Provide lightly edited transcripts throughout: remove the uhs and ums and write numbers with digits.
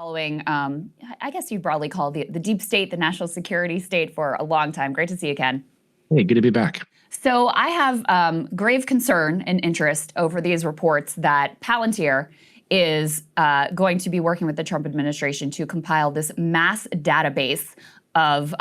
Following, I guess you broadly call the deep state, the national security state, for a long time. Great to see you, Ken. Hey, good to be back. So I have grave concern and interest over these reports that Palantir is going to be working with the Trump administration to compile this mass database of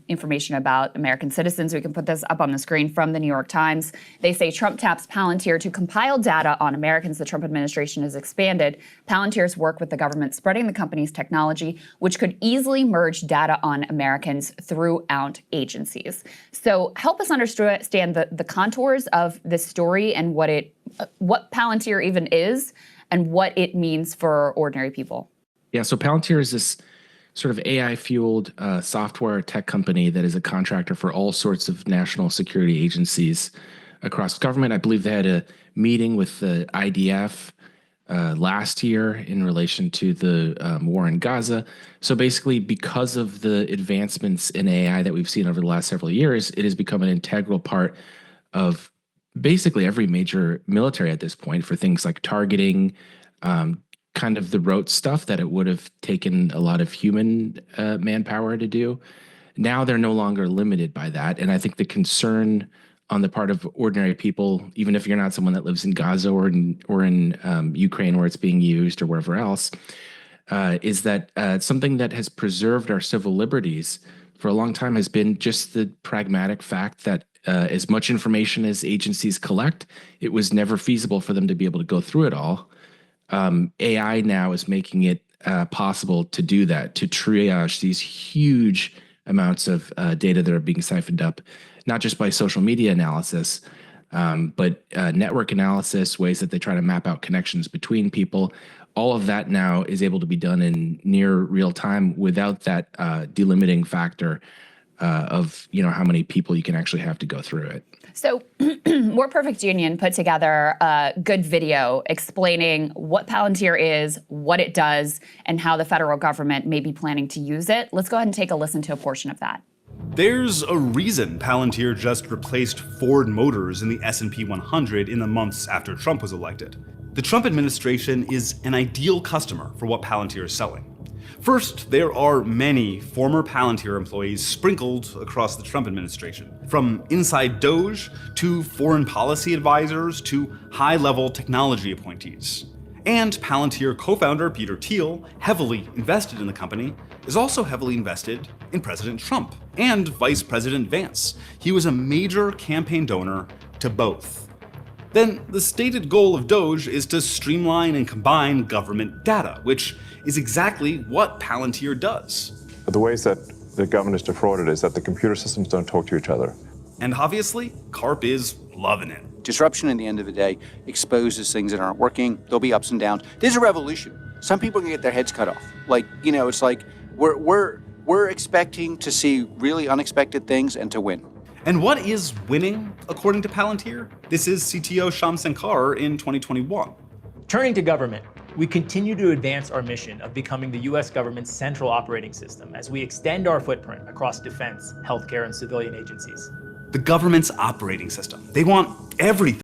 information about American citizens. We can put this up on the screen from the New York Times. They say Trump taps Palantir to compile data on Americans. The Trump administration has expanded Palantir's work with the government, spreading the company's technology, which could easily merge data on Americans throughout agencies. So help us understand the contours of this story and what Palantir even is and what it means for ordinary people. Yeah, so Palantir is this sort of AI-fueled software tech company that is a contractor for all sorts of national security agencies across government. I believe they had a meeting with the IDF last year in relation to the war in Gaza. So basically, because of the advancements in AI that we've seen over the last several years, it has become an integral part of basically every major military at this point for things like targeting, kind of the rote stuff that it would have taken a lot of human manpower to do. Now they're no longer limited by that. And I think the concern on the part of ordinary people, even if you're not someone that lives in Gaza or in Ukraine where it's being used or wherever else, is that something that has preserved our civil liberties for a long time has been just the pragmatic fact that as much information as agencies collect, it was never feasible for them to be able to go through it all. AI now is making it possible to do that, to triage these huge amounts of data that are being siphoned up, not just by social media analysis, but network analysis, ways that they try to map out connections between people. All of that now is able to be done in near real time without that delimiting factor of how many people you can actually have to go through it. So More Perfect Union put together a good video explaining what Palantir is, what it does, and how the federal government may be planning to use it. Let's go ahead and take a listen to a portion of that. There's a reason Palantir just replaced Ford Motors in the S&P 100 in the months after Trump was elected. The Trump administration is an ideal customer for what Palantir is selling. First, there are many former Palantir employees sprinkled across the Trump administration, from inside DOGE to foreign policy advisors to high-level technology appointees. And Palantir co-founder Peter Thiel, heavily invested in the company, is also heavily invested in President Trump and Vice President Vance. He was a major campaign donor to both. Then, the stated goal of DOGE is to streamline and combine government data, which is exactly what Palantir does. The ways that the government is defrauded is that the computer systems don't talk to each other. And obviously, Karp is loving it. Disruption, at the end of the day, exposes things that aren't working. There'll be ups and downs. There's a revolution. Some people can get their heads cut off. It's like we're expecting to see really unexpected things and to win. And what is winning, according to Palantir? This is CTO Shyam Sankar in 2021. Turning to government, we continue to advance our mission of becoming the U.S. government's central operating system as we extend our footprint across defense, healthcare, and civilian agencies. The government's operating system. They want everything.